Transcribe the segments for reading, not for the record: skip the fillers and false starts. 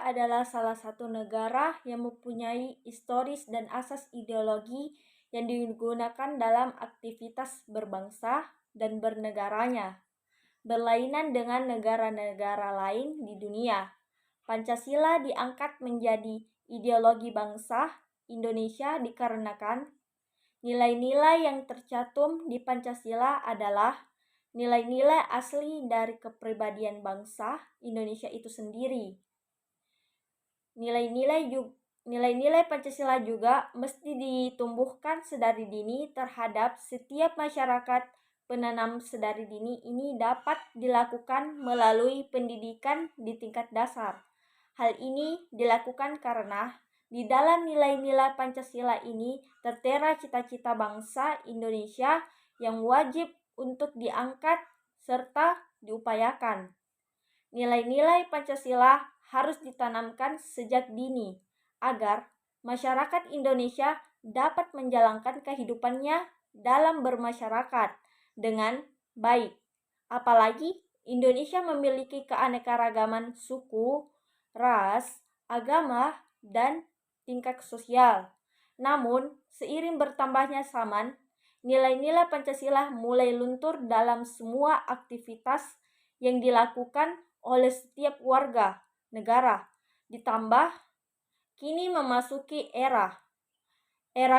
adalah salah satu negara yang mempunyai historis dan asas ideologi yang digunakan dalam aktivitas berbangsa dan bernegaranya, berlainan dengan negara-negara lain di dunia. Pancasila diangkat menjadi ideologi bangsa Indonesia dikarenakan nilai-nilai yang tercantum di Pancasila adalah nilai-nilai asli dari kepribadian bangsa Indonesia itu sendiri. Nilai-nilai Pancasila juga mesti ditumbuhkan sedari dini terhadap setiap masyarakat. Penanam sedari dini ini dapat dilakukan melalui pendidikan di tingkat dasar. Hal ini dilakukan karena di dalam nilai-nilai Pancasila ini tertera cita-cita bangsa Indonesia yang wajib untuk diangkat serta diupayakan. Nilai-nilai Pancasila harus ditanamkan sejak dini agar masyarakat Indonesia dapat menjalankan kehidupannya dalam bermasyarakat dengan baik. Apalagi Indonesia memiliki keanekaragaman suku, ras, agama, dan tingkat sosial. Namun, seiring bertambahnya zaman, nilai-nilai Pancasila mulai luntur dalam semua aktivitas yang dilakukan oleh setiap warga negara. Ditambah, kini memasuki era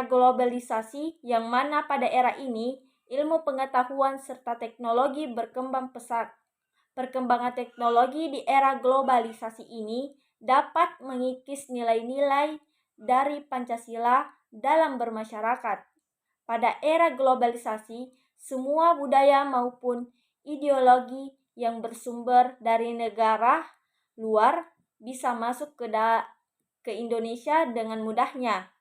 globalisasi yang mana pada era ini ilmu pengetahuan serta teknologi berkembang pesat. Perkembangan teknologi di era globalisasi ini dapat mengikis nilai-nilai dari Pancasila dalam bermasyarakat. Pada era globalisasi, semua budaya maupun ideologi yang bersumber dari negara luar bisa masuk ke Indonesia dengan mudahnya.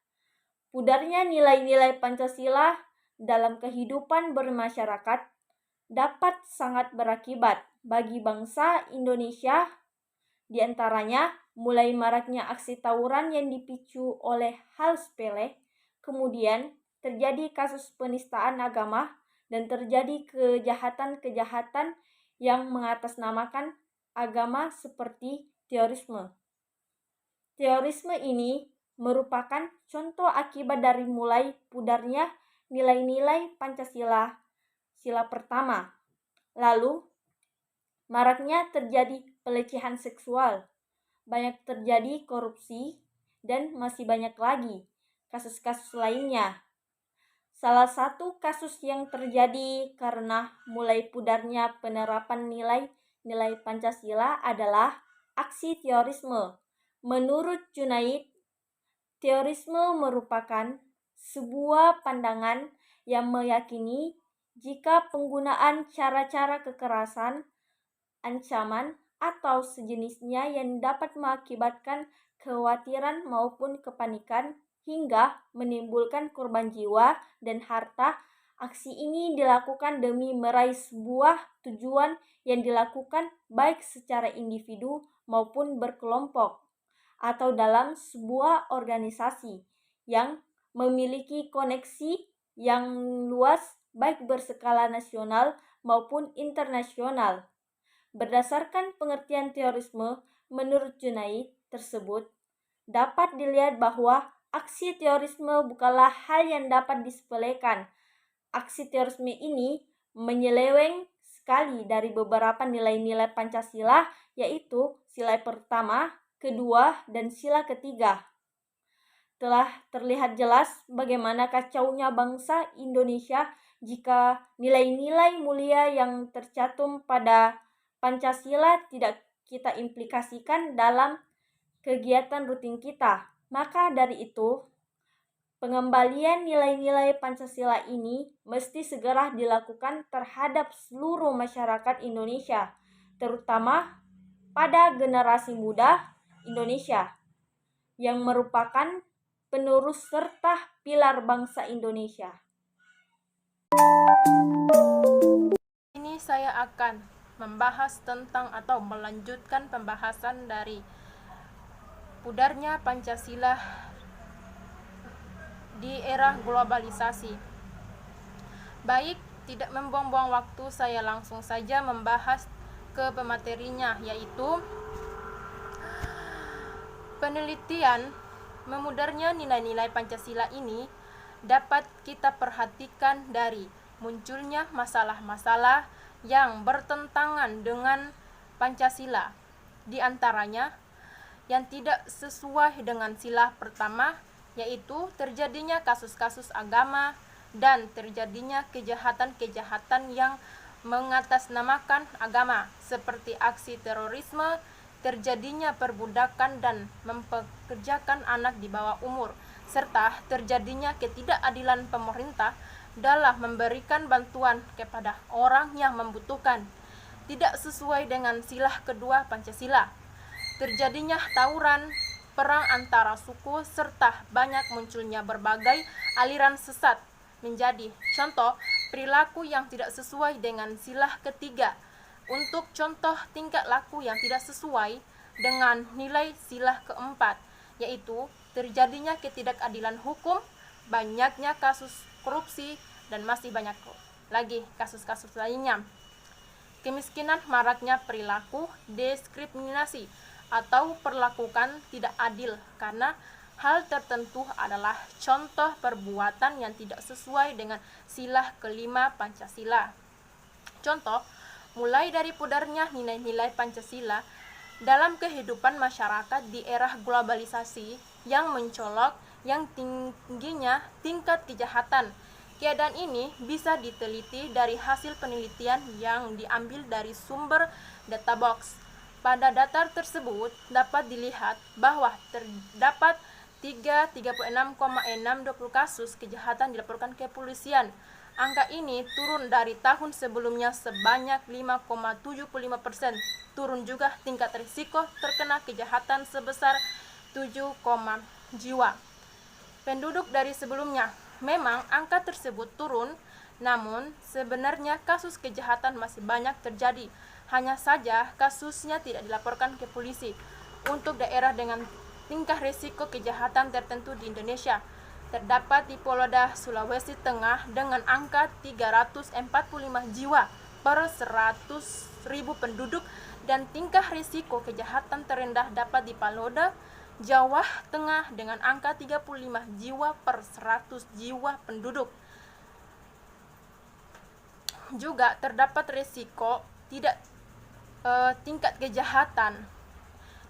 Pudarnya nilai-nilai Pancasila dalam kehidupan bermasyarakat dapat sangat berakibat bagi bangsa Indonesia, di antaranya mulai maraknya aksi tawuran yang dipicu oleh hal sepele, kemudian terjadi kasus penistaan agama, dan terjadi kejahatan-kejahatan yang mengatasnamakan agama seperti terorisme. Terorisme ini merupakan contoh akibat dari mulai pudarnya nilai-nilai Pancasila, sila pertama. Lalu, maraknya terjadi pelecehan seksual, banyak terjadi korupsi, dan masih banyak lagi kasus-kasus lainnya. Salah satu kasus yang terjadi karena mulai pudarnya penerapan nilai-nilai Pancasila adalah aksi terorisme. Menurut Junaid, terorisme merupakan sebuah pandangan yang meyakini jika penggunaan cara-cara kekerasan, ancaman, atau sejenisnya yang dapat mengakibatkan kekhawatiran maupun kepanikan hingga menimbulkan korban jiwa dan harta, aksi ini dilakukan demi meraih sebuah tujuan yang dilakukan baik secara individu maupun berkelompok atau dalam sebuah organisasi yang memiliki koneksi yang luas baik berskala nasional maupun internasional. Berdasarkan pengertian terorisme, menurut Junaid tersebut, dapat dilihat bahwa aksi terorisme bukanlah hal yang dapat disepelekan. Aksi terorisme ini menyeleweng sekali dari beberapa nilai-nilai Pancasila, yaitu sila pertama, kedua, dan sila ketiga. Telah terlihat jelas bagaimana kacaunya bangsa Indonesia jika nilai-nilai mulia yang tercantum pada Pancasila tidak kita implikasikan dalam kegiatan rutin kita. Maka dari itu, pengembalian nilai-nilai Pancasila ini mesti segera dilakukan terhadap seluruh masyarakat Indonesia, terutama pada generasi muda Indonesia yang merupakan penerus serta pilar bangsa Indonesia. Ini saya akan membahas tentang atau melanjutkan pembahasan dari pudarnya Pancasila di era globalisasi. Baik, tidak membuang-buang waktu, saya langsung saja membahas ke pematerinya, yaitu Penelitian memudarnya nilai-nilai Pancasila ini dapat kita perhatikan dari munculnya masalah-masalah yang bertentangan dengan Pancasila. Di antaranya, yang tidak sesuai dengan sila pertama, yaitu terjadinya kasus-kasus agama dan terjadinya kejahatan-kejahatan yang mengatasnamakan agama, seperti aksi terorisme, terjadinya perbudakan dan mempekerjakan anak di bawah umur, serta terjadinya ketidakadilan pemerintah dalam memberikan bantuan kepada orang yang membutuhkan, tidak sesuai dengan sila kedua Pancasila. Terjadinya tawuran, perang antara suku, serta banyak munculnya berbagai aliran sesat menjadi contoh perilaku yang tidak sesuai dengan sila ketiga. Untuk contoh tingkah laku yang tidak sesuai dengan nilai sila keempat, yaitu terjadinya ketidakadilan hukum, banyaknya kasus korupsi, dan masih banyak lagi kasus-kasus lainnya. Kemiskinan, maraknya perilaku diskriminasi atau perlakukan tidak adil karena hal tertentu adalah contoh perbuatan yang tidak sesuai dengan sila kelima Pancasila. Contoh, mulai dari pudarnya nilai-nilai Pancasila dalam kehidupan masyarakat di era globalisasi yang mencolok, yang tingginya tingkat kejahatan. Keadaan ini bisa diteliti dari hasil penelitian yang diambil dari sumber databox. Pada data tersebut dapat dilihat bahwa terdapat 36,620 kasus kejahatan dilaporkan ke kepolisian. Angka ini turun dari tahun sebelumnya sebanyak 5,75%. Turun juga tingkat risiko terkena kejahatan sebesar 7, jiwa penduduk dari sebelumnya. Memang angka tersebut turun, namun sebenarnya kasus kejahatan masih banyak terjadi. Hanya saja kasusnya tidak dilaporkan ke polisi. Untuk daerah dengan tingkah risiko kejahatan tertentu di Indonesia, terdapat di Polda Sulawesi Tengah dengan angka 345 jiwa per 100.000 penduduk, dan tingkah risiko kejahatan terendah dapat di Polda Jawa Tengah dengan angka 35 jiwa per 100 jiwa penduduk. Juga terdapat risiko tidak tingkat kejahatan.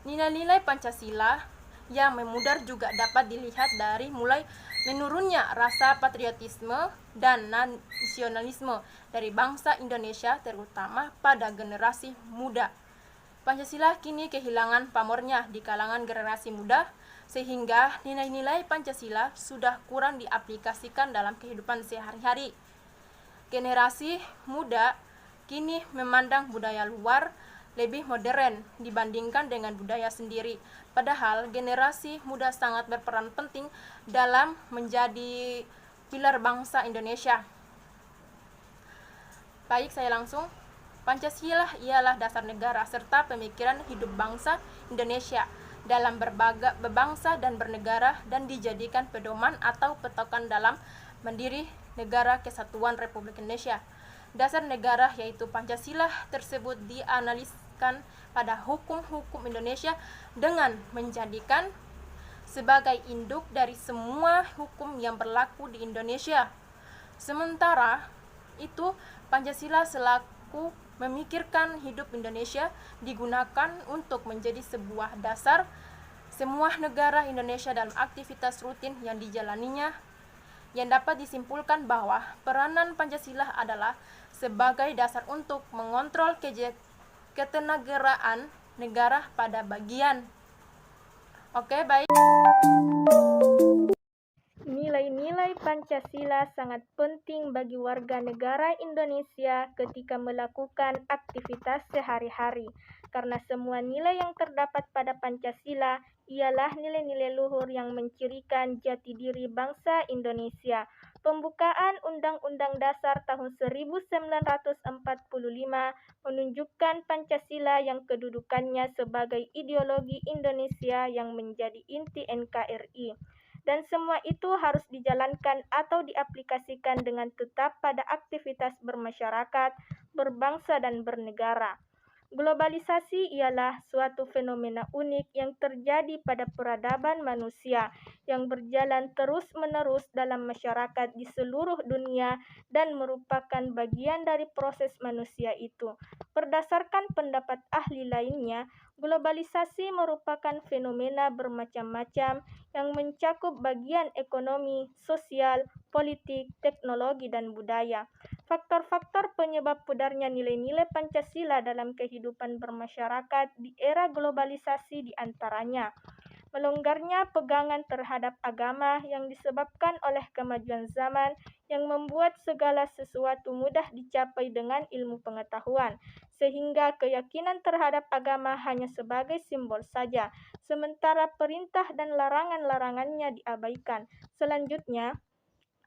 Nilai-nilai Pancasila yang memudar juga dapat dilihat dari mulai menurunnya rasa patriotisme dan nasionalisme dari bangsa Indonesia, terutama pada generasi muda. Pancasila kini kehilangan pamornya di kalangan generasi muda, sehingga nilai-nilai Pancasila sudah kurang diaplikasikan dalam kehidupan sehari-hari. Generasi muda kini memandang budaya luar lebih modern dibandingkan dengan budaya sendiri. Padahal generasi muda sangat berperan penting dalam menjadi pilar bangsa Indonesia. Baik, saya langsung. Pancasila ialah dasar negara serta pemikiran hidup bangsa Indonesia dalam berbangsa dan bernegara, dan dijadikan pedoman atau patokan dalam mendiri negara kesatuan Republik Indonesia. Dasar negara yaitu Pancasila tersebut dianaliskan pada hukum-hukum Indonesia dengan menjadikan sebagai induk dari semua hukum yang berlaku di Indonesia. Sementara itu, Pancasila selaku memikirkan hidup Indonesia digunakan untuk menjadi sebuah dasar semua negara Indonesia dalam aktivitas rutin yang dijalaninya, yang dapat disimpulkan bahwa peranan Pancasila adalah sebagai dasar untuk mengontrol ketenagaraan negara pada bagian. Oke, baik. Nilai-nilai Pancasila sangat penting bagi warga negara Indonesia ketika melakukan aktivitas sehari-hari, karena semua nilai yang terdapat pada Pancasila ialah nilai-nilai luhur yang mencirikan jati diri bangsa Indonesia. Pembukaan Undang-Undang Dasar tahun 1945 menunjukkan Pancasila yang kedudukannya sebagai ideologi Indonesia yang menjadi inti NKRI. Dan semua itu harus dijalankan atau diaplikasikan dengan tetap pada aktivitas bermasyarakat, berbangsa, dan bernegara. Globalisasi ialah suatu fenomena unik yang terjadi pada peradaban manusia yang berjalan terus-menerus dalam masyarakat di seluruh dunia dan merupakan bagian dari proses manusia itu. Berdasarkan pendapat ahli lainnya, globalisasi merupakan fenomena bermacam-macam yang mencakup bagian ekonomi, sosial, politik, teknologi, dan budaya. Faktor-faktor penyebab pudarnya nilai-nilai Pancasila dalam kehidupan bermasyarakat di era globalisasi diantaranya melonggarnya pegangan terhadap agama yang disebabkan oleh kemajuan zaman yang membuat segala sesuatu mudah dicapai dengan ilmu pengetahuan, sehingga keyakinan terhadap agama hanya sebagai simbol saja, sementara perintah dan larangan-larangannya diabaikan. Selanjutnya,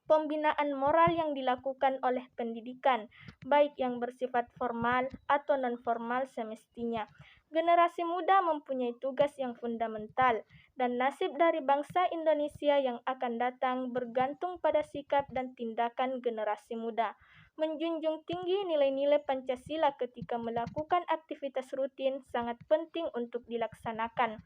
pembinaan moral yang dilakukan oleh pendidikan, baik yang bersifat formal atau non-formal semestinya. Generasi muda mempunyai tugas yang fundamental, dan nasib dari bangsa Indonesia yang akan datang bergantung pada sikap dan tindakan generasi muda. Menjunjung tinggi nilai-nilai Pancasila ketika melakukan aktivitas rutin sangat penting untuk dilaksanakan.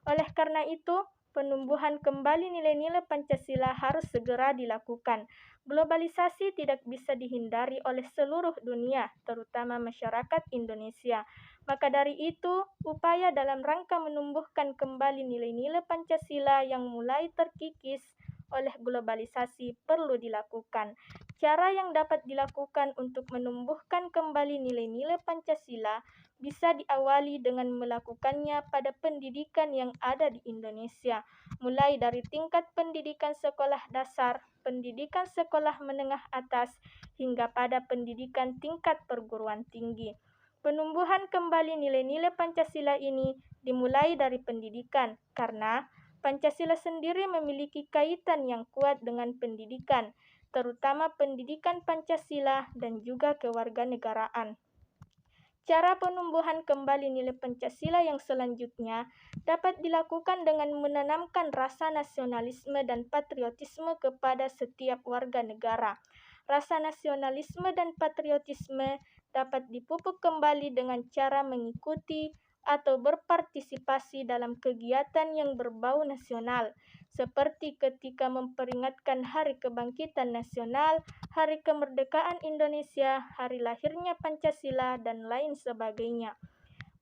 Oleh karena itu, penumbuhan kembali nilai-nilai Pancasila harus segera dilakukan. Globalisasi tidak bisa dihindari oleh seluruh dunia, terutama masyarakat Indonesia. Maka dari itu, upaya dalam rangka menumbuhkan kembali nilai-nilai Pancasila yang mulai terkikis oleh globalisasi perlu dilakukan. Cara yang dapat dilakukan untuk menumbuhkan kembali nilai-nilai Pancasila bisa diawali dengan melakukannya pada pendidikan yang ada di Indonesia, mulai dari tingkat pendidikan sekolah dasar, pendidikan sekolah menengah atas, hingga pada pendidikan tingkat perguruan tinggi. Penumbuhan kembali nilai-nilai Pancasila ini dimulai dari pendidikan, karena Pancasila sendiri memiliki kaitan yang kuat dengan pendidikan, terutama pendidikan Pancasila dan juga kewarganegaraan. Cara penumbuhan kembali nilai Pancasila yang selanjutnya dapat dilakukan dengan menanamkan rasa nasionalisme dan patriotisme kepada setiap warga negara. Rasa nasionalisme dan patriotisme dapat dipupuk kembali dengan cara mengikuti atau berpartisipasi dalam kegiatan yang berbau nasional, seperti ketika memperingatkan Hari Kebangkitan Nasional, Hari Kemerdekaan Indonesia, hari lahirnya Pancasila, dan lain sebagainya.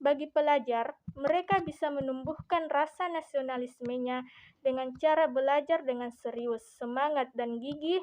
Bagi pelajar, mereka bisa menumbuhkan rasa nasionalismenya dengan cara belajar dengan serius, semangat, dan gigih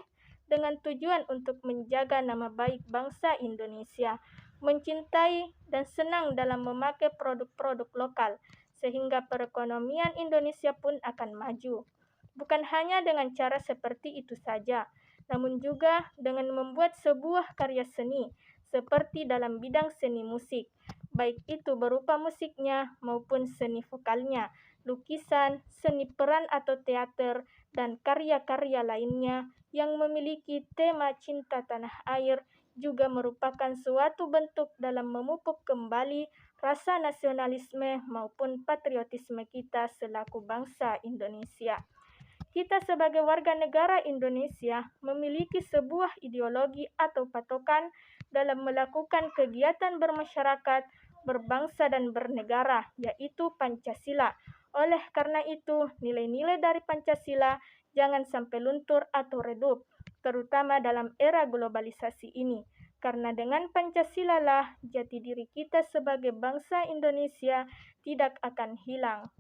dengan tujuan untuk menjaga nama baik bangsa Indonesia, mencintai dan senang dalam memakai produk-produk lokal, sehingga perekonomian Indonesia pun akan maju. Bukan hanya dengan cara seperti itu saja, namun juga dengan membuat sebuah karya seni, seperti dalam bidang seni musik, baik itu berupa musiknya maupun seni vokalnya, lukisan, seni peran atau teater, dan karya-karya lainnya yang memiliki tema cinta tanah air juga merupakan suatu bentuk dalam memupuk kembali rasa nasionalisme maupun patriotisme kita selaku bangsa Indonesia. Kita sebagai warga negara Indonesia memiliki sebuah ideologi atau patokan dalam melakukan kegiatan bermasyarakat, berbangsa, dan bernegara, yaitu Pancasila. Oleh karena itu, nilai-nilai dari Pancasila jangan sampai luntur atau redup, terutama dalam era globalisasi ini. Karena dengan Pancasila lah jati diri kita sebagai bangsa Indonesia tidak akan hilang.